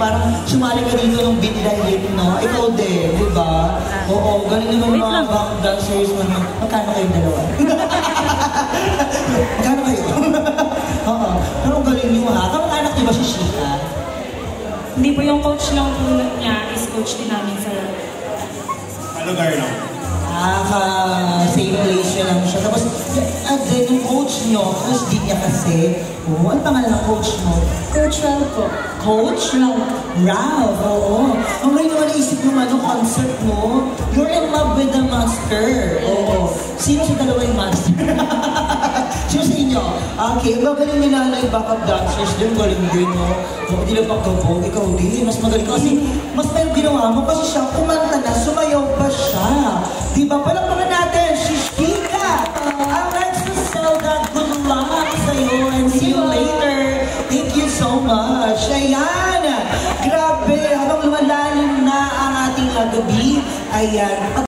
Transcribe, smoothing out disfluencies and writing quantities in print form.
parang sumali ka dito ng beat the hit, no? Ikaw din, di ba? Oo, galing naman mga back dancers mo. Magkano kayong dalawa? Magkano kayo? Oo, pero galing nyo ha. Kamag-anak niyo ba si Shika? Hindi po, yung coach lang po niya is coach din namin sa... Ano lugar no? Same place niya lang siya. Tapos, then yung coach nyo, coach din niya kasi. Oh, ano pangalan ng coach mo? Coach Ralph po. Coach? Ralph, oo. Ang ngayon naman naisip mo concept mo. You're in love with the master. Oo. Sino sa dalawa yung master? Sino sa inyo? Okay, magaling nila na yung backup dancers din. Galing din, no? Hindi lang pagkabog, ikaw din. Mas magaling kasi, mas may ginawa mo kasi siya, kumanta na, sumayaw pa siya. Diba? Palakpakan natin, si Shika! Alexis Zelda, good luck sa'yo and see you later. Thank you so much. Ayan! Grabe, habang lumalalim na ang ating gabi, ayan.